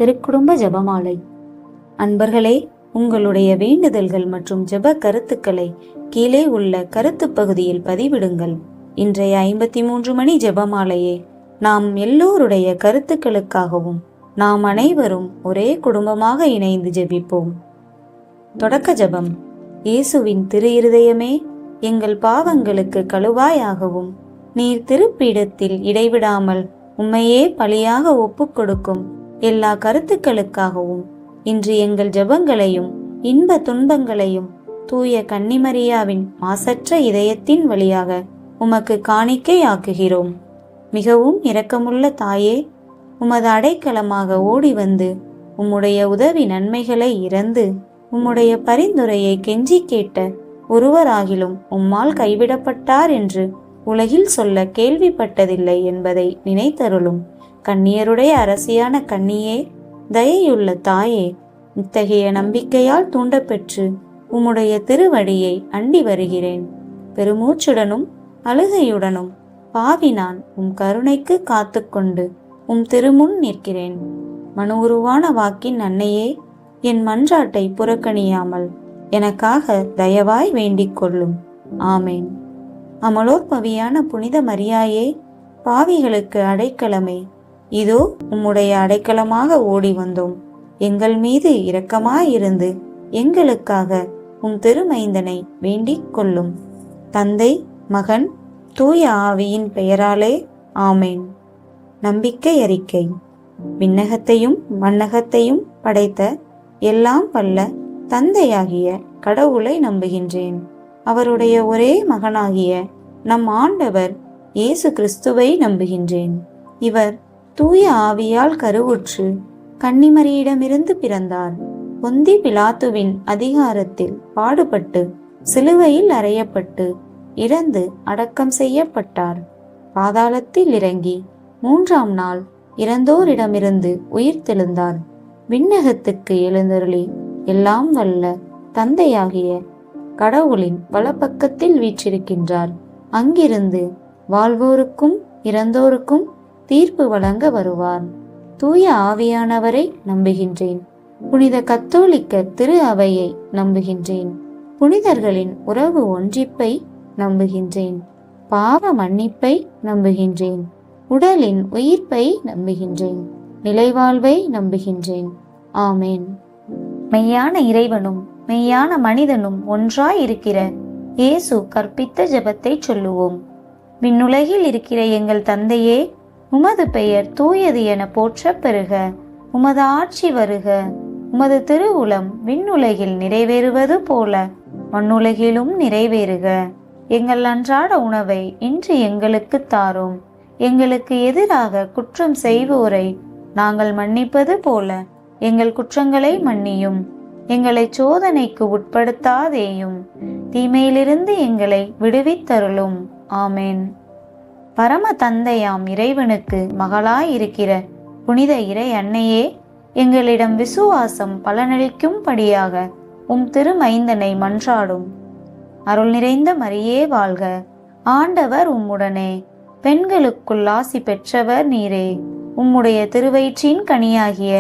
திருக்குடும்ப ஜெபமாலை. அன்பர்களே, உங்களுடைய வேண்டுதல்கள் மற்றும் ஜெப கருத்துக்களை கீழே உள்ள கருத்து பகுதியில் பதிவிடுங்கள். இன்றைய 53 மணி ஜெபமாலையே நாம் எல்லோருடைய கருத்துக்களுக்காகவும் நாம் அனைவரும் ஒரே குடும்பமாக இணைந்து ஜெபிப்போம். தொடக்க ஜெபம். இயேசுவின் திரு இருதயமே, எங்கள் பாவங்களுக்கு கழுவாயாகவும் நீர் திருப்பீடத்தில் இடைவிடாமல் உம்மையே பலியாக ஒப்புக் கொடுக்கும் எல்லா கருத்துக்களுக்காகவும் இன்று எங்கள் ஜெபங்களையும் இன்ப துன்பங்களையும் தூய கன்னிமரியாவின் மாசற்ற இதயத்தின் வழியாக உமக்கு காணிக்கை ஆக்குகிறோம். மிகவும் இரக்கமுள்ள தாயே, உமது அடைக்கலமாக ஓடி வந்து உம்முடைய உதவி நன்மைகளை இறந்து உம்முடைய பரிந்துரையை கெஞ்சி கேட்ட ஒருவராகிலும் உம்மால் கைவிடப்பட்டார் என்று உலகில் சொல்ல கேள்விப்பட்டதில்லை என்பதை நினைத்தருளும். கன்னியருடைய அரசியான கன்னியே, தயையுள்ள தாயே, இத்தகைய நம்பிக்கையால் தூண்டப்பெற்று உம்முடைய திருவடியை அண்டி வருகிறேன். பெருமூச்சுடனும் அழுகையுடனும் பாவி நான் உம் கருணைக்கு காத்து கொண்டு உம் திருமுன் நிற்கிறேன். மனு உருவான வாக்கின் அன்னையே, என் மன்றாட்டை புறக்கணியாமல் எனக்காக தயவாய் வேண்டிக் கொள்ளும். ஆமேன். அமலோற்பவியான புனித மரியாயே, பாவிகளுக்கு அடைக்கலமே, இதோ உம்முடைய அடைக்கலமாக ஓடி வந்தோம். எங்கள் மீது இரக்கமாயிருந்து எங்களுக்காக உம் திருமைந்தனை வேண்டிக் கொள்ளும். தந்தை, மகன், தூய ஆவியின் பெயராலே ஆமேன். நம்பிக்கை அறிக்கை. விண்ணகத்தையும் மண்ணகத்தையும் படைத்த எல்லாம் வல்ல தந்தையாகிய கடவுளை நம்புகின்றேன். அவருடைய ஒரே மகனாகிய நம் ஆண்டவர் இயேசு கிறிஸ்துவை நம்புகின்றேன். இவர் தூய ஆவியால் கருவுற்று கன்னிமரியிடமிருந்து பிறந்தார். பொந்தி பிலாத்துவின் அதிகாரத்தில் பாடுபட்டு சிலுவையில் அறையப்பட்டு இறந்து அடக்கம் செய்யப்பட்டார். பாதாளத்தில் இறங்கி 3ஆம் நாள் இறந்தோரிடமிருந்து உயிர் தெழுந்தார். விண்ணகத்துக்கு எழுந்தருளி எல்லாம் வல்ல தந்தையாகிய கடவுளின் வலப்பக்கத்தில் வீற்றிருக்கின்றார். அங்கிருந்து வாழ்வோருக்கும் இறந்தோருக்கும் தீர்ப்பு வழங்க வருவார். தூய ஆவியானவரை நம்புகின்றேன். புனித கத்தோலிக்க திரு அவையை நம்புகின்றேன். புனிதர்களின் உறவு ஒன்றிப்பை நம்புகின்றேன். பாவ மன்னிப்பை நம்புகின்றேன். உடலின் உயிர்ப்பை நம்புகின்றேன். நிலைவாழ்வை நம்புகின்றேன். ஆமேன். மெய்யான இறைவனும் மெய்யான மனிதனும் ஒன்றாய் இருக்கிற இயேசு கற்பித்த ஜெபத்தை சொல்லுவோம். விண்ணுலகில் இருக்கிற எங்கள் தந்தையே, உமது பெயர் தூயது என போற்ற பெறுக. உமது ஆட்சி வருக. உமது திருவுளம் விண்ணுலகில் நிறைவேறுவது போல மண்ணுலகிலும் நிறைவேறுக. எங்கள் அன்றாட உணவை இன்று எங்களுக்கு தாரும். எங்களுக்கு எதிராக குற்றம் செய்வோரை நாங்கள் மன்னிப்பது போல எங்கள் குற்றங்களை மன்னியும். எங்களை சோதனைக்கு உட்படுத்தாதேயும், தீமையிலிருந்து எங்களை விடுவித்தருளும். ஆமேன். பரம தந்தையாம் இறைவனுக்கு மகளாயிருக்கிற புனித இறை அன்னையே, எங்களிடம் விசுவாசம் பலனளிக்கும்படியாக உம் திருமைந்தனை மன்றாடும். அருள் நிறைந்த மரியே வாழ்க. ஆண்டவர் உம்முடனே. பெண்களுக்குள் ஆசி பெற்றவர் நீரே. உம்முடைய திருவயிற்றின் கனியாகிய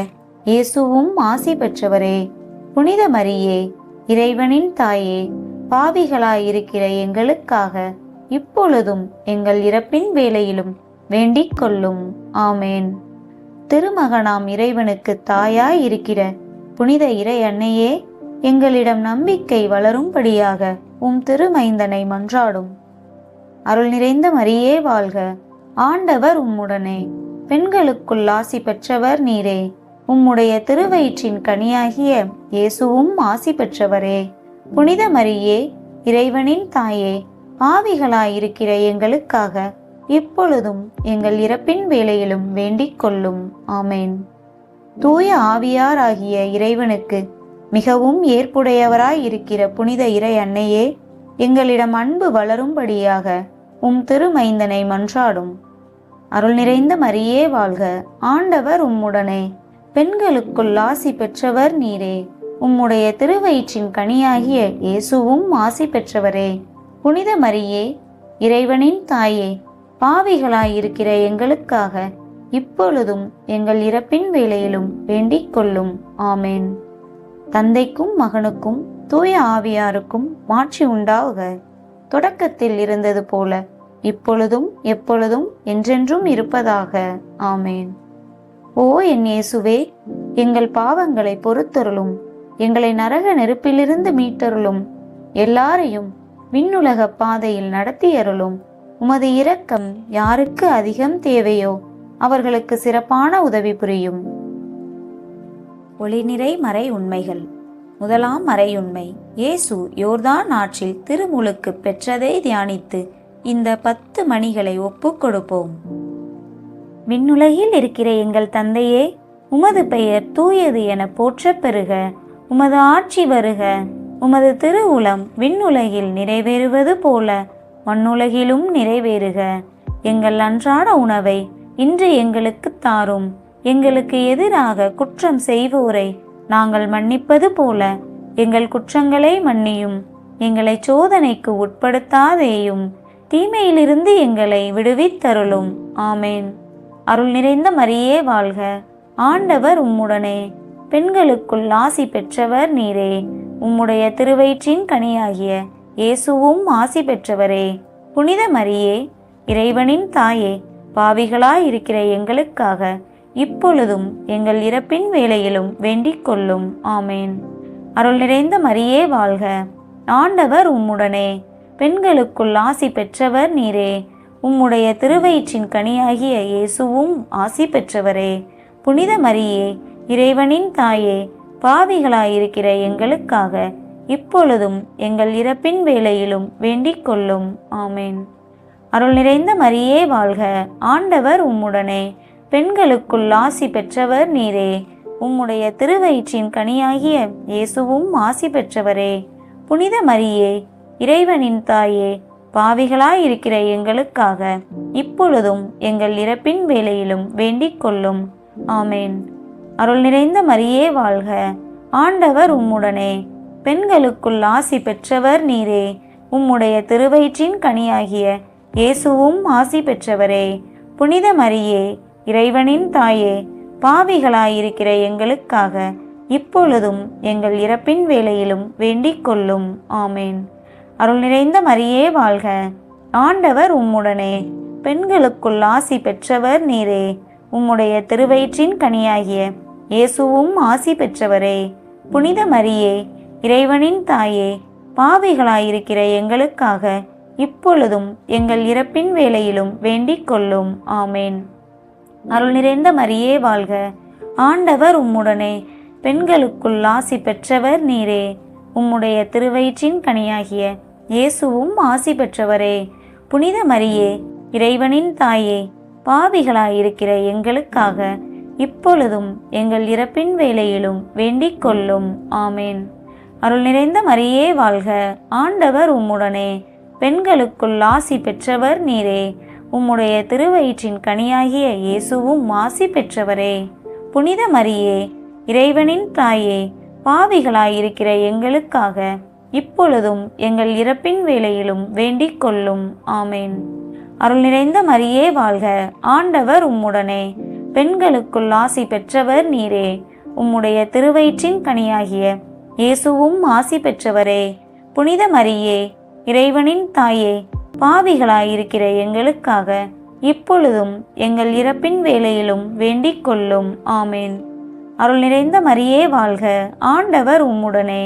இயேசுவும் ஆசி பெற்றவரே. புனித மரியே, இறைவனின் தாயே, பாவிகளாயிருக்கிற எங்களுக்காக இப்பொழுதும் எங்கள் இறப்பின் வேளையிலும் வேண்டிக் கொள்ளும். ஆமேன். திருமகனாம் இறைவனுக்கு தாயாய் இருக்கிற புனித இறை அன்னையே, எங்களிடம் நம்பிக்கை வளரும்படியாக உம் திருமைந்தனை மன்றாடும். அருள் நிறைந்த மரியே வாழ்க. ஆண்டவர் உம்முடனே. பெண்களுக்குள் ஆசி பெற்றவர் நீரே. உம்முடைய திருவயிற்றின் கனியாகிய இயேசுவும் ஆசி பெற்றவரே. புனித மரியே, இறைவனின் தாயே, பாவிகளாயிருக்கிற எங்களுக்காக இப்பொழுதும் எங்கள் இறப்பின் வேளையிலும் வேண்டிக் கொள்ளும். ஆமேன். தூய ஆவியாராகிய இறைவனுக்கு மிகவும் ஏற்புடையவராய் இருக்கிற புனித இறை அன்னையே, எங்களிடம் அன்பு வளரும்படியாக உம் திருமைந்தனை மன்றாடும். அருள் நிறைந்த மரியே வாழ்க. ஆண்டவர் உம்முடனே. பெண்களுக்குள் ஆசி பெற்றவர் நீரே. உம்முடைய திருவயிற்றின் கனியாகிய இயேசுவும் ஆசி பெற்றவரே. புனித மரியே, இறைவனின் தாயே, பாவிகளாயிருக்கிற எங்களுக்காக இப்பொழுதும் எங்கள் இறப்பின் வேளையிலும் வேண்டிக் கொள்ளும். ஆமேன். தந்தைக்கும் மகனுக்கும் தூய ஆவியாருக்கும் மாட்சி உண்டாக. தொடக்கத்தில் இருந்தது போல இப்பொழுதும் எப்பொழுதும் என்றென்றும் இருப்பதாக. ஆமேன். ஓ என் இயேசுவே, எங்கள் பாவங்களை பொறுத்தருளும். எங்களை நரக நெருப்பிலிருந்து மீட்டருளும். எல்லாரையும் விண்ணுலக பாதையில் நடத்தியருளும். உமது இரக்கம் யாருக்கு அதிகம் தேவையோ அவர்களுக்கு சிறப்பான உதவி புரியும். ஒளிநிறை மறை உண்மைகள். முதலாம் மறையுண்மை, இயேசு யோர்தான் ஆற்றில் திருமுழுக்கு பெற்றதை தியானித்து இந்த 10 மணிகளை ஒப்புக் கொடுப்போம். விண்ணுலகில் இருக்கிற எங்கள் தந்தையே, உமது பெயர் தூயது என போற்றப் பெறுக. உமது ஆட்சி வருக. உமது திருவுளம் விண்ணுலகில் நிறைவேறுவது போல மண்ணுலகிலும் நிறைவேறுக. எங்கள் அன்றாட உணவை இன்று எங்களுக்கு தாரும். எங்களுக்கு எதிராக குற்றம் செய்வோரை நாங்கள் மன்னிப்பது போல எங்கள் குற்றங்களை மன்னியும். எங்களை சோதனைக்கு உட்படுத்தாதேயும், தீமையிலிருந்து எங்களை விடுவித்தருளும். ஆமேன். அருள் நிறைந்த மரியே வாழ்க. ஆண்டவர் உம்முடனே. பெண்களுக்குள் ஆசி பெற்றவர் நீரே. உம்முடைய திருவயிற்றின் கனியாகிய இயேசுவும் ஆசி பெற்றவரே. புனித மரியே, இறைவனின் தாயே, பாவிகளாயிருக்கிற எங்களுக்காக இப்பொழுதும் எங்கள் இறப்பின் வேளையிலும் வேண்டிக் கொள்ளும். ஆமேன். அருள் நிறைந்த மரியே வாழ்க. ஆண்டவர் உம்முடனே. பெண்களுக்குள் ஆசி பெற்றவர் நீரே. உம்முடைய திருவயிற்றின் கனியாகிய இயேசுவும் ஆசி பெற்றவரே. புனித மரியே, இறைவனின் தாயே, பாவிகளாயிருக்கிற எங்களுக்காக இப்பொழுதும் எங்கள் இறப்பின் வேளையிலும் வேண்டிக் கொள்ளும். ஆமேன். அருள் நிறைந்த மரியே வாழ்க. ஆண்டவர் உம்முடனே. பெண்களுக்குள் ஆசி பெற்றவர் நீரே. உம்முடைய திருவயிற்றின் கனியாகிய இயேசுவும் ஆசி பெற்றவரே. புனித மரியே, இறைவனின் தாயே, பாவிகளாயிருக்கிற எங்களுக்காக இப்பொழுதும் எங்கள் இறப்பின் வேளையிலும் வேண்டிக் கொள்ளும். ஆமேன். அருள் நிறைந்த மரியே வாழ்க. ஆண்டவர் உம்முடனே. பெண்களுக்குள் ஆசி பெற்றவர் நீரே. உம்முடைய திருவயிற்றின் கனியாகிய இயேசுவும் ஆசி பெற்றவரே. புனித மரியே, இறைவனின் தாயே, பாவிகளாயிருக்கிற எங்களுக்காக இப்பொழுதும் எங்கள் இறப்பின் வேளையிலும் வேண்டிக் கொள்ளும். ஆமேன். அருள் நிறைந்த மரியே வாழ்க. ஆண்டவர் உம்முடனே. பெண்களுக்குள் ஆசி பெற்றவர் நீரே. உம்முடைய திருவயிற்றின் கனியாகிய இயேசுவும் ஆசி பெற்றவரே. புனித மரியே, இறைவனின் தாயே, பாவிகளாயிருக்கிற எங்களுக்காக இப்பொழுதும் எங்கள் இறப்பின் வேளையிலும் வேண்டிக் கொள்ளும். ஆமேன். அருள் நிறைந்த மரியே வாழ்க. ஆண்டவர் உம்முடனே. பெண்களுக்குள் ஆசி பெற்றவர் நீரே. உம்முடைய திருவயிற்றின் கனியாகிய இயேசுவும் ஆசி பெற்றவரே. புனித மரியே, இறைவனின் தாயே, பாவிகளாயிருக்கிற எங்களுக்காக இப்பொழுதும் எங்கள் இறப்பின் வேளையிலும் வேண்டிக் கொள்ளும். ஆமேன். அருள் நிறைந்த மரியே வாழ்க. ஆண்டவர் உம்முடனே. பெண்களுக்குள் ஆசி பெற்றவர் நீரே. உம்முடைய திருவயிற்றின் கனியாகிய இயேசுவும் ஆசி பெற்றவரே. புனித மரியே, இறைவனின் தாயே, பாவிகளாயிருக்கிற எங்களுக்காக இப்பொழுதும் எங்கள் இறப்பின் வேளையிலும் வேண்டிக் கொள்ளும். ஆமேன். அருள் நிறைந்த மரியே வாழ்க. ஆண்டவர் உம்முடனே. பெண்களுக்குள் ஆசி பெற்றவர் நீரே. உம்முடைய திருவயிற்றின் கனியாகிய இயேசுவும் ஆசி பெற்றவரே. புனித மரியே, இறைவனின் தாயே, பாவிகளாயிருக்கிற எங்களுக்காக இப்பொழுதும் எங்கள் இறப்பின் வேளையிலும் வேண்டிக் கொள்ளும். ஆமேன். அருள் நிறைந்த மரியே வாழ்க. ஆண்டவர் உம்முடனே.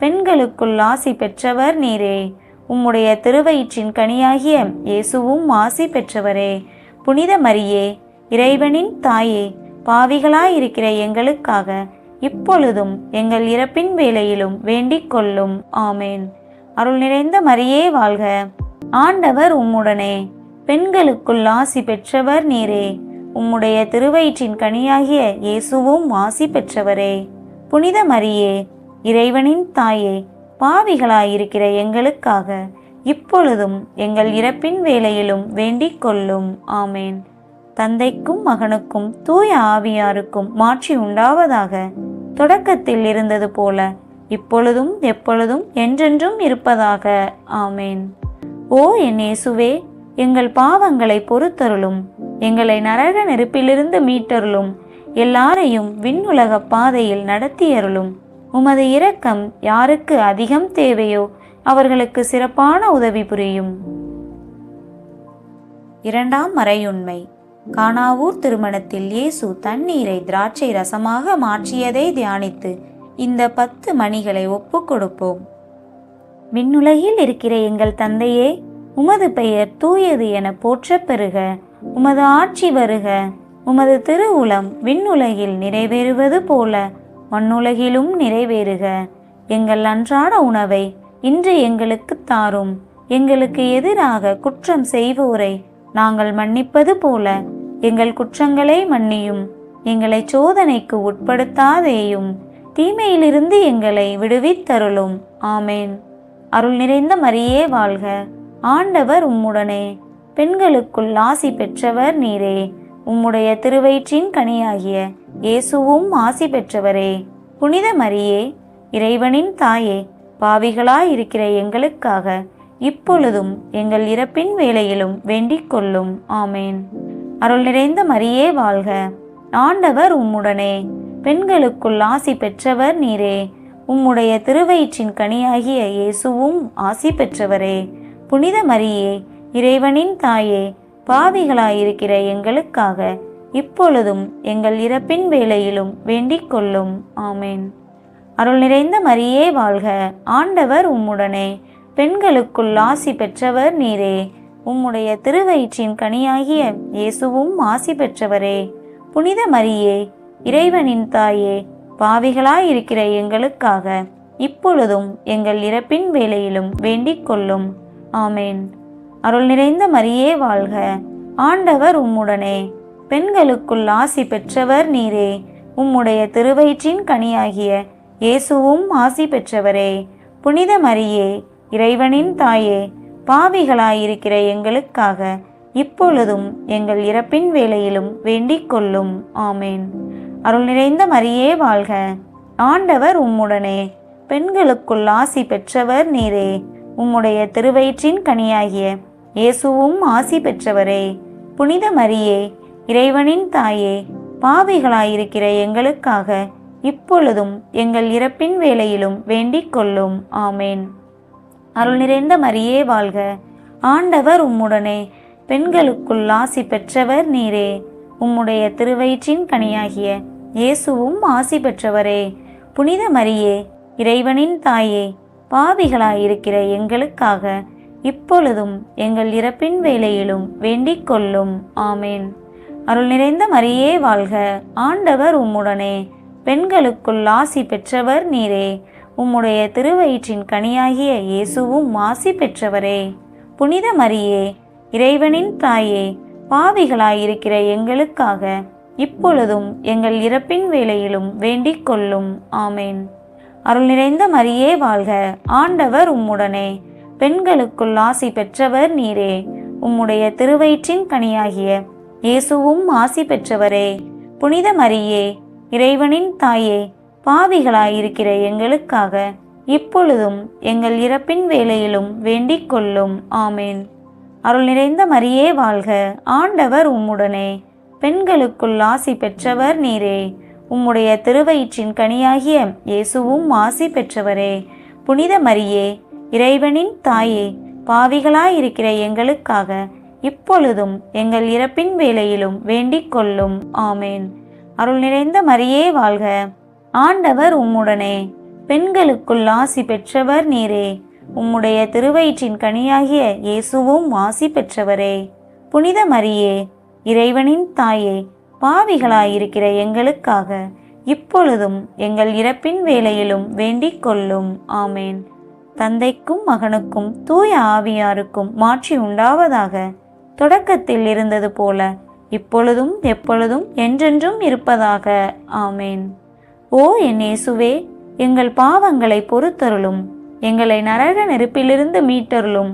பெண்களுக்குள் ஆசி பெற்றவர் நீரே. உம்முடைய திருவயிற்றின் கனியாகிய இயேசுவும் ஆசி பெற்றவரே. புனித மரியே, இறைவனின் தாயே, பாவிகளாயிருக்கிற எங்களுக்காக இப்பொழுதும் எங்கள் இறப்பின் வேளையிலும் வேண்டிக் கொள்ளும். ஆமேன். அருள் நிறைந்த மரியே வாழ்க. ஆண்டவர் உம்முடனே. பெண்களுக்குள் ஆசி பெற்றவர் நீரே. உம்முடைய திருவயிற்றின் கனியாகிய இயேசுவும் ஆசி பெற்றவரே. புனித மரியே, இறைவனின் தாயே, பாவிகளாயிருக்கிற எங்களுக்காக இப்பொழுதும் எங்கள் இறப்பின் வேளையிலும் வேண்டிக் கொள்ளும். ஆமேன். தந்தைக்கும் மகனுக்கும் தூய ஆவியாருக்கும் மாட்சி உண்டாவதாக. தொடக்கத்தில் இருந்தது போல இப்பொழுதும் எப்பொழுதும் என்றென்றும் இருப்பதாக. ஆமேன். ஓ என் இயேசுவே, எங்கள் பாவங்களை பொறுத்தருளும். எங்களை நரக நெருப்பிலிருந்து மீட்டருளும். எல்லாரையும் விண்ணுலக பாதையில் நடத்தியருளும். உமது இரக்கம் யாருக்கு அதிகம் தேவையோ அவர்களுக்கு சிறப்பான உதவி புரியும். இரண்டாம் மறையுண்மை. கானாவூர் திருமணத்தில் இயேசு தண்ணீரை திராட்சை ரசமாக மாற்றியதை தியானித்து இந்த 10 மணிகளை ஒப்புக் கொடுப்போம். விண்ணுலகில் இருக்கிற எங்கள் தந்தையே, உமது பெயர் தூயது என போற்றப் பெறுக. உமது ஆட்சி வருக. உமது திருவுளம் விண்ணுலகில் நிறைவேறுவது போல மண்ணுலகிலும் நிறைவேறுக. எங்கள் அன்றாட உணவை இன்று எங்களுக்கு தாரும். எங்களுக்கு எதிராக குற்றம் செய்வோரை நாங்கள் மன்னிப்பது போல எங்கள் குற்றங்களை மன்னியும். எங்களை சோதனைக்கு உட்படுத்தாதேயும், தீமையிலிருந்து எங்களை விடுவித்தருளும். ஆமேன். அருள் நிறைந்த மரியே வாழ்க. ஆண்டவர் உம்முடனே. பெண்களுக்குள் ஆசி பெற்றவர் நீரே. உம்முடைய திருவயிற்றின் கனியாகிய இயேசுவும் ஆசி பெற்றவரே. புனித மரியே, இறைவனின் தாயே, பாவிகளாயிருக்கிற எங்களுக்காக இப்பொழுதும் எங்கள் இறப்பின் வேளையிலும் வேண்டிக் கொள்ளும். ஆமேன். அருள் நிறைந்த மரியே வாழ்க. ஆண்டவர் உம்முடனே. பெண்களுக்குள் ஆசி பெற்றவர் நீரே. உம்முடைய திருவயிற்றின் கனியாகிய இயேசுவும் ஆசி பெற்றவரே. புனித மரியே, இறைவனின் தாயே, பாவிகளாயிருக்கிற எங்களுக்காக இப்பொழுதும் எங்கள் இறப்பின் வேளையிலும் வேண்டிக் கொள்ளும். ஆமேன். அருள் நிறைந்த மரியே வாழ்க. ஆண்டவர் உம்முடனே. பெண்களுக்குள் ஆசி பெற்றவர் நீரே. உம்முடைய திருவயிற்றின் கனியாகிய இயேசுவும் ஆசி பெற்றவரே. புனித மரியே, இறைவனின் தாயே, பாவிகளாயிருக்கிற எங்களுக்காக இப்பொழுதும் எங்கள் இறப்பின் வேளையிலும் வேண்டிக் கொள்ளும். ஆமேன். அருள் நிறைந்த மரியே வாழ்க. ஆண்டவர் உம்முடனே. பெண்களுக்குள் ஆசி பெற்றவர் நீரே. உம்முடைய திருவயிற்றின் கனியாகிய இயேசுவும் ஆசி பெற்றவரே. புனித மரியே, இறைவனின் தாயே, பாவிகளாயிருக்கிற எங்களுக்காக இப்பொழுதும் எங்கள் இறப்பின் வேளையிலும் வேண்டிக் கொள்ளும். ஆமேன். அருள் நிறைந்த மரியே வாழ்க. ஆண்டவர் உம்முடனே. பெண்களுக்குள் ஆசி பெற்றவர் நீரே. உம்முடைய திருவயிற்றின் கனியாகிய இயேசுவும் ஆசி பெற்றவரே. புனித மரியே, இறைவனின் தாயே, பாவிகளாயிருக்கிற எங்களுக்காக இப்பொழுதும் எங்கள் இறப்பின் வேளையிலும் வேண்டிக் கொள்ளும். ஆமேன். அருள் நிறைந்த மரியே வாழ்க. ஆண்டவர் உம்முடனே. பெண்களுக்குள் ஆசி பெற்றவர் நீரே. உம்முடைய திருவயிற்றின் கனியாகிய இயேசுவும் ஆசி பெற்றவரே. புனித மரியே, இறைவனின் தாயே, பாவிகளாயிருக்கிற எங்களுக்காக இப்பொழுதும் எங்கள் இறப்பின் வேளையிலும் வேண்டிக் கொள்ளும். ஆமேன். அருள் நிறைந்த மரியே வாழ்க. ஆண்டவர் உம்முடனே. பெண்களுக்குள் ஆசி பெற்றவர் நீரே. உம்முடைய திருவயிற்றின் கனியாகிய இயேசுவும் ஆசி பெற்றவரே. புனித மரியே, இறைவனின் தாயே, பாவிகளாயிருக்கிற எங்களுக்காக இப்பொழுதும் எங்கள் இறப்பின் வேளையிலும் வேண்டிக் கொள்ளும். ஆமேன். அருள் நிறைந்த மரியே வாழ்க. ஆண்டவர் உம்முடனே. பெண்களுக்குள் ஆசி பெற்றவர் நீரே. உம்முடைய திருவயிற்றின் கனியாகிய இயேசுவும் ஆசி பெற்றவரே. புனித மரியே, இறைவனின் தாயே, பாவிகளாயிருக்கிற எங்களுக்காக இப்பொழுதும் எங்கள் இறப்பின் வேளையிலும் வேண்டிக் கொள்ளும். ஆமேன். அருள் நிறைந்த மரியே வாழ்க. ஆண்டவர் உம்முடனே. பெண்களுக்குள் ஆசி பெற்றவர் நீரே. உம்முடைய திருவயிற்றின் கனியாகிய இயேசுவும் ஆசி பெற்றவரே. புனித மரியே, இறைவனின் தாயே, பாவிகளாயிருக்கிற எங்களுக்காக இப்பொழுதும் எங்கள் இறப்பின் வேளையிலும் வேண்டிக் கொள்ளும். ஆமேன். அருள் நிறைந்த மரியே வாழ்க. ஆண்டவர் உம்முடனே. பெண்களுக்குள் ஆசி பெற்றவர் நீரே. உம்முடைய திருவயிற்றின் கனியாகிய இயேசுவும் ஆசி பெற்றவரே. புனித மரியே, இறைவனின் தாயே, பாவிகளாயிருக்கிற எங்களுக்காக இப்பொழுதும் எங்கள் இறப்பின் வேளையிலும் வேண்டிக் கொள்ளும். ஆமேன். தந்தைக்கும் மகனுக்கும் தூய ஆவியாருக்கும் மாட்சி உண்டாவதாக. தொடக்கத்தில் இருந்தது போல இப்பொழுதும் எப்பொழுதும் என்றென்றும் இருப்பதாக. ஆமேன். ஓ என் இயேசுவே, எங்கள் பாவங்களை பொறுத்தருளும். எங்களை நரக நெருப்பிலிருந்து மீட்டருளும்.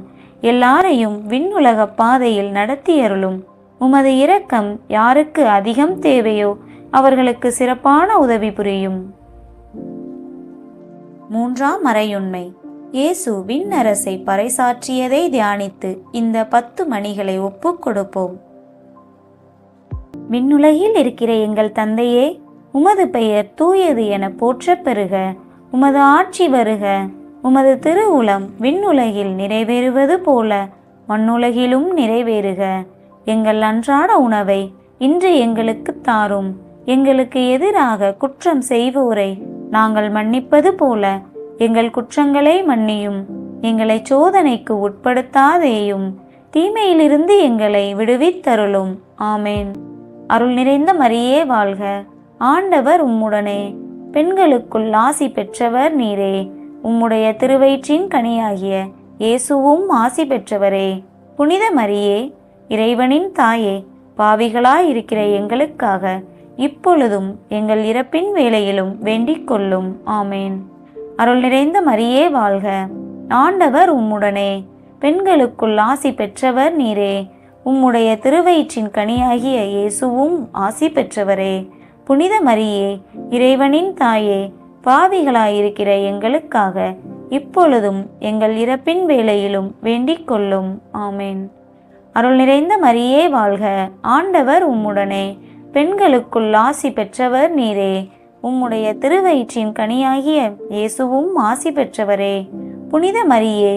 எல்லாரையும் விண்ணுலக பாதையில் நடத்தியருளும். உமது இரக்கம் யாருக்கு அதிகம் தேவையோ அவர்களுக்கு சிறப்பான உதவி புரியும். மூன்றாம் மறையுண்மை. இயேசு விண்ணரசை பறைசாற்றியதை தியானித்து இந்த 10 மணிகளை ஒப்புக் கொடுப்போம். விண்ணுலகில் இருக்கிற எங்கள் தந்தையே, உமது பெயர் தூயது என போற்றப் பெறுக. உமது ஆட்சி வருக. உமது திருவுளம் விண்ணுலகில் நிறைவேறுவது போல மண்ணுலகிலும் நிறைவேறுக. எங்கள் அன்றாட உணவை இன்று எங்களுக்கு தாரும். எங்களுக்கு எதிராக குற்றம் செய்வோரை நாங்கள் மன்னிப்பது போல எங்கள் குற்றங்களை மன்னியும். எங்களை சோதனைக்கு உட்படுத்தாதேயும், தீமையிலிருந்து எங்களை விடுவித்தருளும். ஆமேன். அருள் நிறைந்த மரியே வாழ்க. ஆண்டவர் உம்முடனே, பெண்களுக்குள் ஆசி பெற்றவர் நீரே. உம்முடைய திருவயிற்றின் கனியாகிய இயேசுவும் ஆசி பெற்றவரே. புனித மரியே, இறைவனின் தாயே, பாவிகளாயிருக்கிற எங்களுக்காக இப்பொழுதும் எங்கள் இறப்பின் வேளையிலும் வேண்டிக் கொள்ளும். ஆமேன். அருள் நிறைந்த மரியே வாழ்க. ஆண்டவர் உம்முடனே, பெண்களுக்குள் ஆசி பெற்றவர் நீரே. உம்முடைய திருவயிற்றின் கனியாகிய இயேசுவும் ஆசி பெற்றவரே. புனித மரியே, இறைவனின் தாயே, பாவிகளாயிருக்கிற எங்களுக்காக இப்பொழுதும் எங்கள் இறப்பின் வேளையிலும் வேண்டிக் கொள்ளும். ஆமேன். அருள் நிறைந்த மரியே வாழ்க. ஆண்டவர் உம்முடனே, பெண்களுக்குள் ஆசி பெற்றவர் நீரே. உம்முடைய திருவயிற்றின் கனியாகிய இயேசுவும் ஆசி பெற்றவரே. புனித மரியே,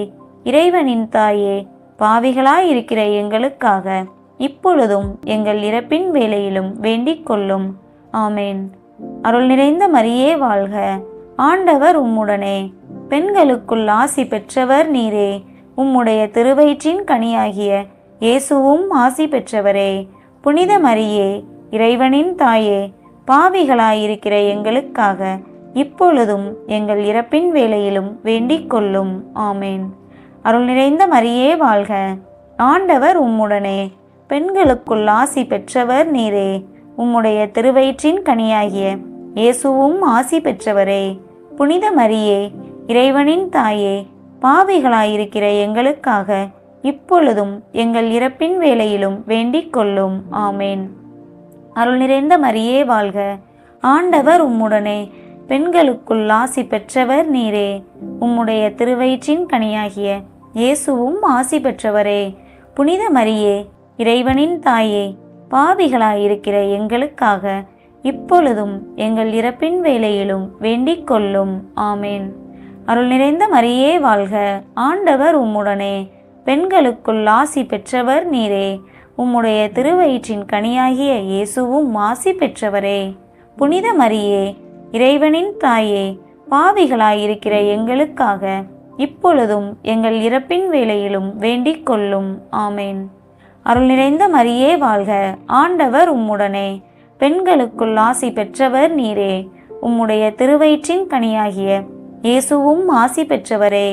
இறைவனின் தாயே, பாவிகளாயிருக்கிற எங்களுக்காக இப்பொழுதும் எங்கள் இறப்பின் வேளையிலும் வேண்டிக் கொள்ளும். ஆமேன். அருள் நிறைந்த மரியே வாழ்க. ஆண்டவர் உம்முடனே, பெண்களுக்குள் ஆசி பெற்றவர் நீரே. உம்முடைய திருவயிற்றின் கனியாகிய இயேசுவும் ஆசி பெற்றவரே. புனித மரியே, இறைவனின் தாயே, பாவிகளாயிருக்கிற எங்களுக்காக இப்பொழுதும் எங்கள் இறப்பின் வேளையிலும் வேண்டிக் கொள்ளும். ஆமேன். அருள் நிறைந்த மரியே வாழ்க. ஆண்டவர் உம்முடனே, பெண்களுக்குள் ஆசி பெற்றவர் நீரே. உம்முடைய திருவயிற்றின் கனியாகிய இயேசுவும் ஆசி பெற்றவரே. புனித மரியே, இறைவனின் தாயே, பாவிகளாயிருக்கிற எங்களுக்காக இப்பொழுதும் எங்கள் இறப்பின் வேளையிலும் வேண்டிக் கொள்ளும். ஆமேன். அருள் நிறைந்த மரியே வாழ்க. ஆண்டவர் உம்முடனே, பெண்களுக்குள் ஆசி பெற்றவர் நீரே. உம்முடைய திருவயிற்றின் கனியாகிய இயேசுவும் ஆசி பெற்றவரே. புனித மரியே, இறைவனின் தாயே, பாவிகளாயிருக்கிற எங்களுக்காக இப்பொழுதும் எங்கள் இறப்பின் வேளையிலும் வேண்டிக் கொள்ளும். ஆமேன். அருள் நிறைந்த மரியே வாழ்க. ஆண்டவர் உம்முடனே, பெண்களுக்குள் ஆசி பெற்றவர் நீரே. உம்முடைய திருவயிற்றின் கனியாகிய இயேசுவும் ஆசி பெற்றவரே. புனித மரியே, இறைவனின் தாயே, பாவிகளாயிருக்கிற எங்களுக்காக இப்பொழுதும் எங்கள் இறப்பின் வேளையிலும் வேண்டிக் கொள்ளும். ஆமேன். அருள் நிறைந்த மரியே வாழ்க. ஆண்டவர் உம்முடனே, பெண்களுக்குள் ஆசி பெற்றவர் நீரே. உம்முடைய திருவயிற்றின் கனியாகிய இயேசுவும் ஆசி பெற்றவரே.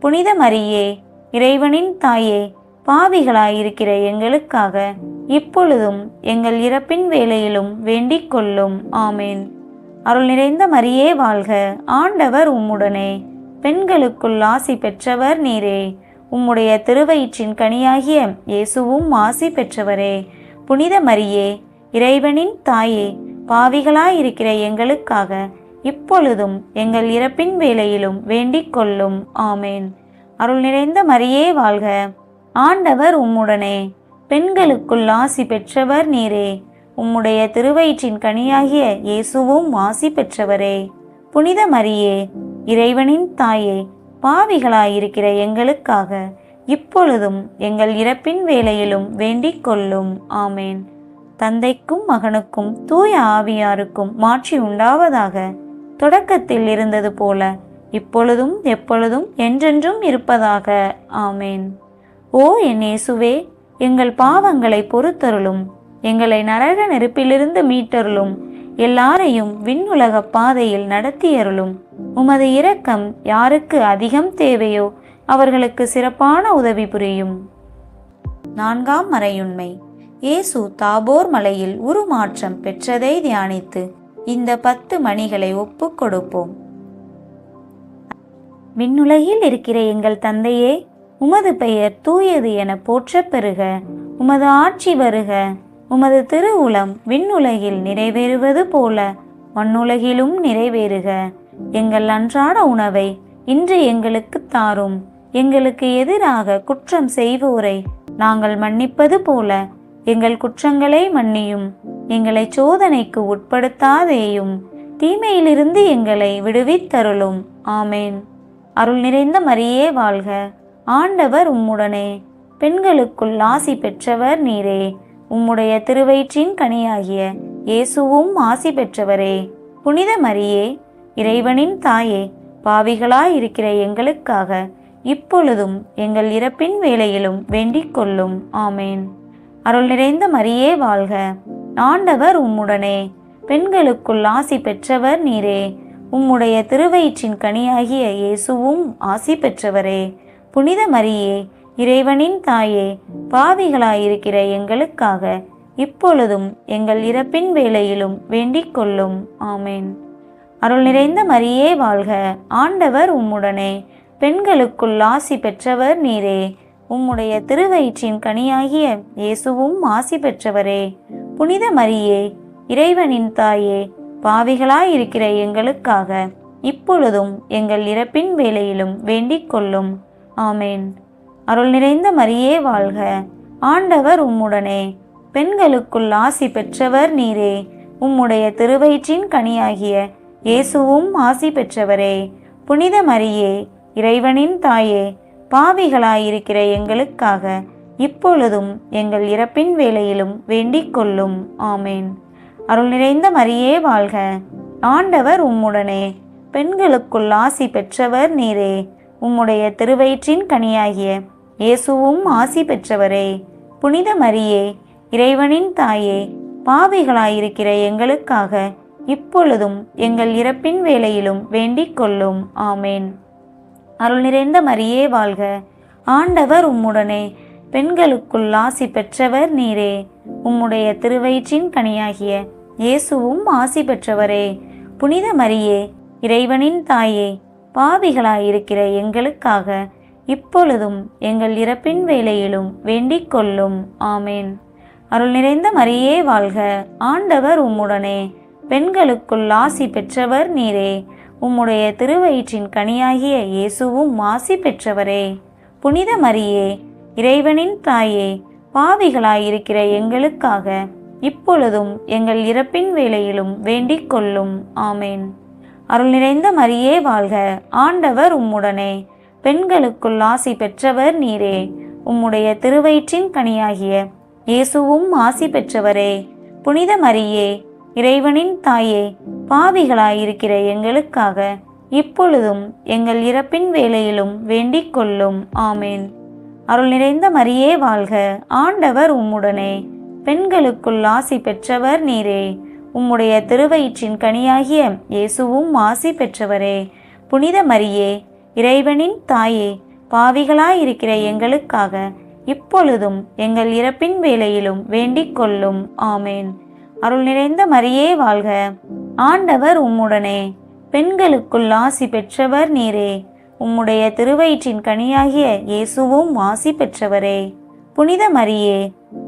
புனித மரியே, இறைவனின் தாயே, பாவிகளாயிருக்கிற எங்களுக்காக இப்பொழுதும் எங்கள் இறப்பின் வேளையிலும் வேண்டிக் கொள்ளும். ஆமேன். அருள் நிறைந்த மரியே வாழ்க. ஆண்டவர் உம்முடனே, பெண்களுக்குள் ஆசி பெற்றவர் நீரே. உம்முடைய திருவயிற்றின் கனியாகிய இயேசுவும் ஆசி பெற்றவரே. புனித மரியே, இறைவனின் தாயே, பாவிகளாயிருக்கிற எங்களுக்காக இப்பொழுதும் எங்கள் இறப்பின் வேளையிலும் வேண்டிக் கொள்ளும். ஆமேன். அருள் நிறைந்த மரியே வாழ்க. ஆண்டவர் உம்முடனே, பெண்களுக்குள் ஆசி பெற்றவர் நீரே. உம்முடைய திருவயிற்றின் கனியாகிய இயேசுவும் ஆசி பெற்றவரே. புனித மரியே, இறைவனின் தாயே, பாவிகளாயிருக்கிற எங்களுக்காக இப்பொழுதும் எங்கள் இறப்பின் வேளையிலும் வேண்டிக் கொள்ளும். ஆமேன். தந்தைக்கும் மகனுக்கும் தூய ஆவியாருக்கும் மாட்சி உண்டாவதாக. தொடக்கத்தில் இருந்தது போல இப்பொழுதும் எப்பொழுதும் என்றென்றும் இருப்பதாக. ஆமேன். ஓ என் இயேசுவே, எங்கள் பாவங்களை பொறுத்தருளும். எங்களை நரக நெருப்பிலிருந்து மீட்டருளும். எல்லாரையும் விண்ணுலக பாதையில் நடத்தியருளும். உமது இரக்கம் யாருக்கு அதிகம் தேவையோ அவர்களுக்கு சிறப்பான உதவி புரியும். 4ஆம் மறையுண்மை. இயேசு தாபோர் மலையில் உருமாற்றம் பெற்றதை தியானித்து இந்த 10 மணிகளை ஒப்புக் கொடுப்போம். விண்ணுலகில் இருக்கிற எங்கள் தந்தையே, உமது பெயர் தூயது என போற்றப் பெறுக. உமது ஆட்சி வருக. உமது திருவுளம் விண்ணுலகில் நிறைவேறுவது போல மண்ணுலகிலும் நிறைவேறுக. எங்கள் அன்றாட உணவை இன்று எங்களுக்கு தாரும். எங்களுக்கு எதிராக குற்றம் செய்வோரை நாங்கள் மன்னிப்பது போல எங்கள் குற்றங்களை மன்னியும். எங்களை சோதனைக்கு உட்படுத்தாதேயும், தீமையிலிருந்து எங்களை விடுவித்தருளும். ஆமேன். அருள் நிறைந்த மரியே வாழ்க, ஆண்டவர் உம்முடனே, பெண்களுக்குள் ஆசி பெற்றவர் நீரே. உம்முடைய திருவயிற்றின் கனியாகிய இயேசுவும் ஆசி பெற்றவரே. புனித மரியே, இறைவனின் தாயே, பாவிகளாயிருக்கிற எங்களுக்காக இப்பொழுதும் எங்கள் இறப்பின் வேளையிலும் வேண்டிக் கொள்ளும். ஆமேன். அருள் நிறைந்த மரியே வாழ்க, ஆண்டவர் உம்முடனே, பெண்களுக்குள் ஆசி பெற்றவர் நீரே. உம்முடைய திருவயிற்றின் கனியாகிய இயேசுவும் ஆசி பெற்றவரே. புனித மரியே, இறைவனின் தாயே, பாவிகளாயிருக்கிற எங்களுக்காக இப்பொழுதும் எங்கள் இறப்பின் வேளையிலும் வேண்டிக் கொள்ளும். ஆமேன். அருள் நிறைந்த மரியே வாழ்க, ஆண்டவர் உம்முடனே, பெண்களுக்குள் ஆசி பெற்றவர் நீரே. உம்முடைய திருவயிற்றின் கனியாகிய இயேசுவும் ஆசி பெற்றவரே. புனித மரியே, இறைவனின் தாயே, பாவிகளாயிருக்கிற எங்களுக்காக இப்பொழுதும் எங்கள் இறப்பின் வேளையிலும் வேண்டிக் கொள்ளும். ஆமேன். அருள் நிறைந்த மரியே வாழ்க, ஆண்டவர் உம்முடனே, பெண்களுக்குள் ஆசி பெற்றவர் நீரே. உம்முடைய திருவயிற்றின் கனியாகிய இயேசுவும் ஆசி பெற்றவரே. புனித மரியே, இறைவனின் தாயே, பாவிகளாயிருக்கிற எங்களுக்காக இப்பொழுதும் எங்கள் இறப்பின் வேளையிலும் வேண்டிக் கொள்ளும். ஆமேன். அருள் நிறைந்த மரியே வாழ்க, ஆண்டவர் உம்முடனே, பெண்களுக்குள் ஆசி பெற்றவர் நீரே. உம்முடைய திருவயிற்றின் கனியாகிய இயேசுவும் ஆசி பெற்றவரே. புனித மரியே, இறைவனின் தாயே, பாவிகளாயிருக்கிற எங்களுக்காக இப்பொழுதும் எங்கள் இறப்பின் வேளையிலும் வேண்டிக் கொள்ளும். ஆமேன். அருள் நிறைந்த மரியே வாழ்க, ஆண்டவர் உம்முடனே, பெண்களுக்குள் ஆசி பெற்றவர் நீரே. உம்முடைய திருவயிற்றின் கனியாகிய இயேசுவும் ஆசி பெற்றவரே. புனித மரியே, இறைவனின் தாயே, பாவிகளாயிருக்கிற எங்களுக்காக இப்பொழுதும் எங்கள் இறப்பின் வேளையிலும் வேண்டிக் கொள்ளும். ஆமேன். அருள் நிறைந்த மரியே வாழ்க, ஆண்டவர் உம்முடனே, பெண்களுக்குள் ஆசி பெற்றவர் நீரே. உம்முடைய திருவயிற்றின் கனியாகிய இயேசுவும் ஆசி பெற்றவரே. புனித மரியே, இறைவனின் தாயே, பாவிகளாயிருக்கிற எங்களுக்காக இப்பொழுதும் எங்கள் இறப்பின் வேளையிலும் வேண்டிக் கொள்ளும். ஆமேன். அருள் நிறைந்த மரியே வாழ்க, ஆண்டவர் உம்முடனே, பெண்களுக்குள் ஆசி பெற்றவர் நீரே. உம்முடைய திருவயிற்றின் கனியாகிய இயேசுவும் ஆசி பெற்றவரே. புனித மரியே, இறைவனின் தாயே, பாவிகளாயிருக்கிற எங்களுக்காக இப்பொழுதும் எங்கள் இறப்பின் வேளையிலும் வேண்டிக் கொள்ளும். ஆமேன். அருள் நிறைந்த மரியே வாழ்க, ஆண்டவர் உம்முடனே, பெண்களுக்குள் ஆசி பெற்றவர் நீரே. உம்முடைய திருவயிற்றின் கனியாகிய இயேசுவும் ஆசி பெற்றவரே. புனித மரியே, இறைவனின் தாயே, பாவிகளாயிருக்கிற எங்களுக்காக இப்பொழுதும் எங்கள் இறப்பின் வேளையிலும் வேண்டிக் கொள்ளும். ஆமேன். அருள் நிறைந்த மரியே வாழ்க, ஆண்டவர் உம்முடனே, பெண்களுக்குள் ஆசி பெற்றவர் நீரே. உம்முடைய திருவயிற்றின் கனியாகிய இயேசுவும் ஆசி பெற்றவரே. புனித மரியே,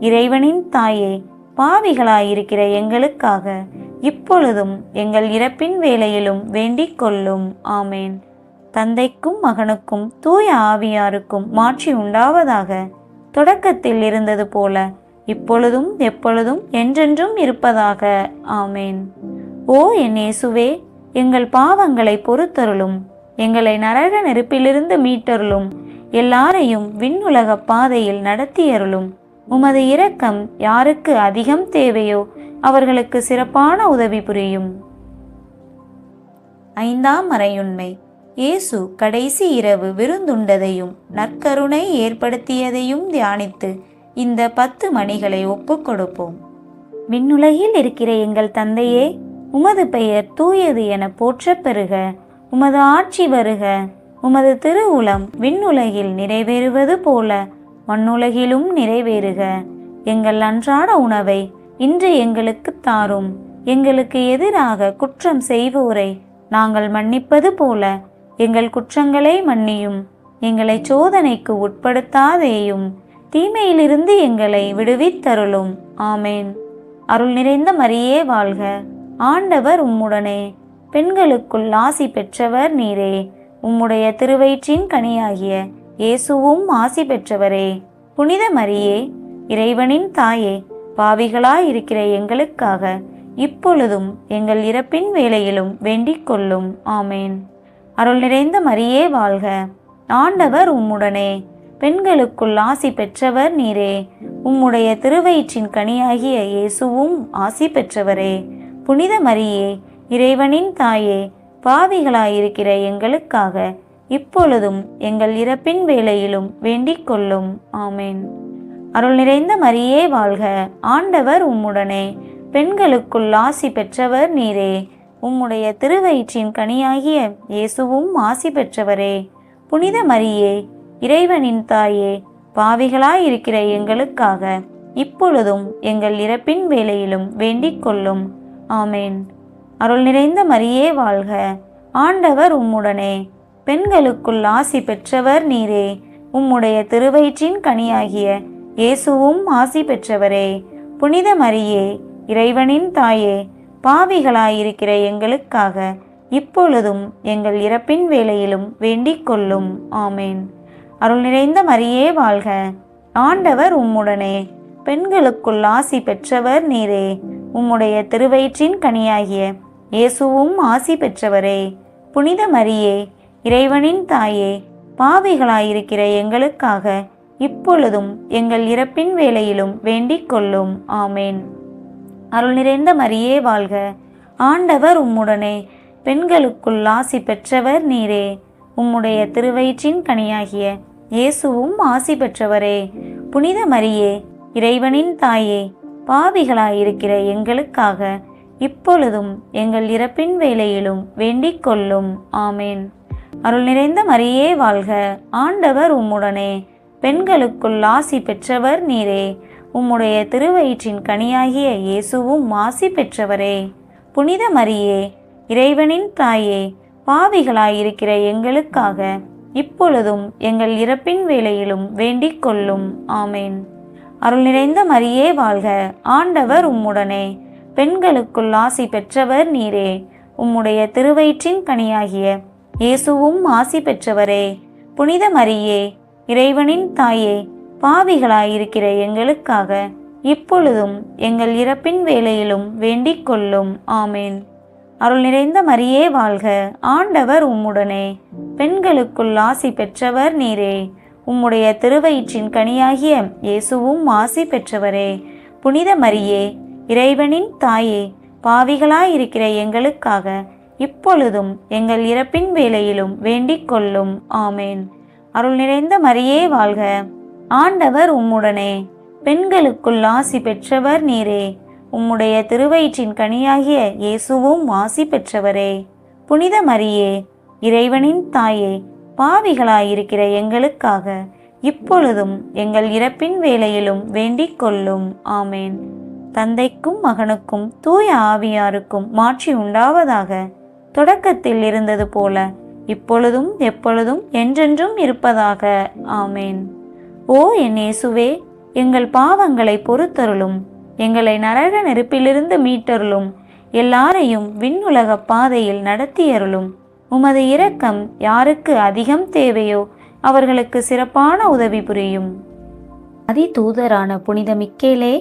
இறைவனின் தாயே, பாவிகளாயிருக்கிற எங்களுக்காக இப்பொழுதும் எங்கள் இறப்பின் வேளையிலும் வேண்டிக் கொள்ளும். ஆமேன். தந்தைக்கும் மகனுக்கும் தூய ஆவியாருக்கும் மாட்சி உண்டாவதாக. தொடக்கத்தில் இருந்தது போல இப்பொழுதும் எப்பொழுதும் என்றென்றும் இருப்பதாக. ஆமேன். ஓ என் இயேசுவே, எங்கள் பாவங்களை பொறுத்தருளும், எங்களை நரக நெருப்பிலிருந்து மீட்டருளும், எல்லாரையும் விண்ணுலக பாதையில் நடத்தியருளும். உமது இரக்கம் யாருக்கு அதிகம் தேவையோ அவர்களுக்கு சிறப்பான உதவி புரியும். ஐந்தாம் மறையுண்மை. இயேசு கடைசி இரவு விருந்துண்டதையும் நற்கருணை ஏற்படுத்தியதையும் தியானித்து இந்த 10 மணிகளை ஒப்புக் கொடுப்போம். விண்ணுலகில் இருக்கிற எங்கள் தந்தையே, உமது பெயர் தூயது என போற்றப் பெறுக. உமது ஆட்சி வருக. உமது திருவுளம் விண்ணுலகில் நிறைவேறுவது போல மண்ணுலகிலும் நிறைவேறுக. எங்கள் அன்றாட உணவை இன்று எங்களுக்கு தாரும். எங்களுக்கு எதிராக குற்றம் செய்வோரை நாங்கள் மன்னிப்பது போல எங்கள் குற்றங்களை மன்னியும். எங்களை சோதனைக்கு உட்படுத்தாதேயும், தீமையிலிருந்து எங்களை விடுவித்தருளும். ஆமேன். அருள் நிறைந்த மரியே வாழ்க, ஆண்டவர் உம்முடனே, பெண்களுக்குள் ஆசி பெற்றவர் நீரே. உம்முடைய திருவயிற்றின் கனியாகிய இயேசுவும் ஆசி பெற்றவரே. புனித மரியே, இறைவனின் தாயே, பாவிகளாயிருக்கிற எங்களுக்காக இப்பொழுதும் எங்கள் இறப்பின் வேளையிலும் வேண்டிக் கொள்ளும். ஆமேன். அருள் நிறைந்த மரியே வாழ்க, ஆண்டவர் உம்முடனே, பெண்களுக்குள் ஆசி பெற்றவர் நீரே. உம்முடைய திருவயிற்றின் கனியாகிய இயேசுவும் ஆசி பெற்றவரே. புனித மரியே, இறைவனின் தாயே, பாவிகளாயிருக்கிற எங்களுக்காக இப்பொழுதும் எங்கள் இறப்பின் வேளையிலும் வேண்டிக் கொள்ளும். ஆமேன். அருள் நிறைந்த மரியே வாழ்க, ஆண்டவர் உம்முடனே, பெண்களுக்குள் ஆசி பெற்றவர் நீரே. உம்முடைய திருவயிற்றின் கனியாகிய இயேசுவும் ஆசி பெற்றவரே. புனித மரியே, இறைவனின் தாயே, பாவிகளாயிருக்கிற எங்களுக்காக இப்பொழுதும் எங்கள் இறப்பின் வேளையிலும் வேண்டிக் கொள்ளும். ஆமேன். அருள் நிறைந்த மரியே வாழ்க, ஆண்டவர் உம்முடனே, பெண்களுக்குள் ஆசி பெற்றவர் நீரே. உம்முடைய திருவயிற்றின் கனியாகிய இயேசுவும் ஆசி பெற்றவரே. புனித மரியே, இறைவனின் தாயே, பாவிகளாயிருக்கிற எங்களுக்காக இப்பொழுதும் எங்கள் இறப்பின் வேளையிலும் வேண்டிக் கொள்ளும். ஆமேன். அருள் நிறைந்த மரியே வாழ்க, ஆண்டவர் உம்முடனே, பெண்களுக்குள் ஆசி பெற்றவர் நீரே. உம்முடைய திருவயிற்றின் கனியாகிய இயேசுவும் ஆசி பெற்றவரே. புனித மரியே, இறைவனின் தாயே, பாவிகளாயிருக்கிற எங்களுக்காக இப்பொழுதும் எங்கள் இறப்பின் வேளையிலும் வேண்டிக் கொள்ளும். ஆமேன். அருள் நிறைந்த மரியே வாழ்க, ஆண்டவர் உம்முடனே, பெண்களுக்குள் ஆசி பெற்றவர் நீரே. உம்முடைய திருவயிற்றின் கனியாகிய இயேசுவும் ஆசி பெற்றவரே. புனித மரியே, இறைவனின் தாயே, பாவிகளாயிருக்கிற எங்களுக்காக இப்பொழுதும் எங்கள் இறப்பின் வேளையிலும் வேண்டிக் கொள்ளும். ஆமேன். அருள் நிறைந்த மரியே வாழ்க, ஆண்டவர் உம்முடனே, பெண்களுக்குள் ஆசி பெற்றவர் நீரே. உம்முடைய திருவயிற்றின் கனியாகிய இயேசுவும் ஆசி பெற்றவரே. புனித மரியே, இறைவனின் தாயே, பாவிகளாயிருக்கிற எங்களுக்காக இப்பொழுதும் எங்கள் இறப்பின் வேளையிலும் வேண்டிக் கொள்ளும். ஆமேன். அருள் நிறைந்த மரியே வாழ்க, ஆண்டவர் உம்முடனே, பெண்களுக்குள் ஆசி பெற்றவர் நீரே. உம்முடைய திருவயிற்றின் கனியாகிய இயேசுவும் ஆசி பெற்றவரே. புனித மரியே, இறைவனின் தாயே, பாவிகளாயிருக்கிற எங்களுக்காக இப்பொழுதும் எங்கள் இறப்பின் வேளையிலும் வேண்டிக் கொள்ளும். ஆமேன். அருள் நிறைந்த மரியே வாழ்க, ஆண்டவர் உம்முடனே, பெண்களுக்குள் ஆசி பெற்றவர் நீரே. உம்முடைய திருவயிற்றின் கனியாகிய இயேசுவும் ஆசி பெற்றவரே. புனித மரியே, இறைவனின் தாயே, பாவிகளாயிருக்கிற எங்களுக்காக இப்பொழுதும் எங்கள் இறப்பின் வேளையிலும் வேண்டிக் கொள்ளும். ஆமேன். அருள் நிறைந்த மரியே வாழ்க, ஆண்டவர் உம்முடனே, பெண்களுக்குள் ஆசி பெற்றவர் நீரே. உம்முடைய திருவயிற்றின் கனியாகிய இயேசுவும் ஆசி பெற்றவரே. புனித மரியே, இறைவனின் தாயே, பாவிகளாயிருக்கிற எங்களுக்காக இப்பொழுதும் எங்கள் இறப்பின் வேளையிலும் வேண்டிக் கொள்ளும். ஆமேன். தந்தைக்கும் மகனுக்கும் தூய ஆவியாருக்கும் மாட்சி உண்டாவதாக. தொடக்கத்தில் இருந்தது போல இப்பொழுதும் எப்பொழுதும் என்றென்றும் இருப்பதாக. ஆமேன். ஓ என் இயேசுவே, எங்கள் பாவங்களை பொறுத்தருளும், எங்களை நரக நெருப்பிலிருந்து மீட்டருளும், எல்லாரையும் விண்ணுலக பாதையில் நடத்தியருளும். உமது இரக்கம் யாருக்கு அதிகம் தேவையோ அவர்களுக்கு சிறப்பான உதவி புரியும். அதிதூதரான புனித மிக்கேலே,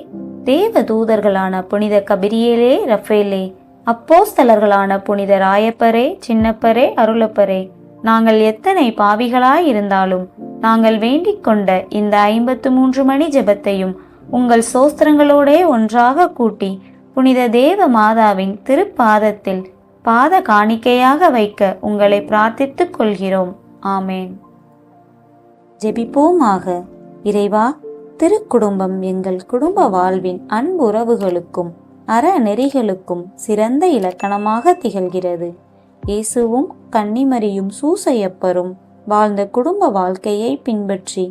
தேவ தூதர்களான புனித கபிரியேலே, ரஃபேலே, அப்போஸ்தலர்களான புனித ராயப்பரே, சின்னப்பரே, அருளப்பரே, நாங்கள் எத்தனை பாவிகளாயிருந்தாலும் நாங்கள் வேண்டிக் கொண்ட இந்த 53 மணி ஜெபத்தையும் உங்கள் சோஸ்திரங்களோடே ஒன்றாக கூட்டி புனித தேவ மாதாவின் திருப்பாதத்தில் பாத காணிக்கையாக வைக்க உங்களை பிரார்த்தித்துக் கொள்கிறோம். ஆமேன். ஜெபிப்போமாக. இறைவா, திருக்குடும்பம் எங்கள் குடும்ப வாழ்வின் அன்புறவுகளுக்கும் அறநெறிகளுக்கும் சிறந்த இலக்கணமாக திகழ்கிறது. இயேசுவும் கன்னிமரியும் சூசையப்பரும் வாழ்ந்த குடும்ப வாழ்க்கையை பின்பற்றி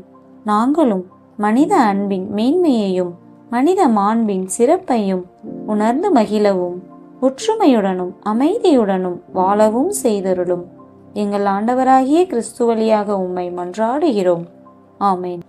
நாங்களும் மனித அன்பின் மேன்மையையும் மனித மாண்பின் சிறப்பையும் உணர்ந்து மகிழவும் ஒற்றுமையுடனும் அமைதியுடனும் வாழவும் செய்தருளும். எங்கள் ஆண்டவராகிய கிறிஸ்து வழியாக உம்மை மன்றாடுகிறோம். ஆமேன்.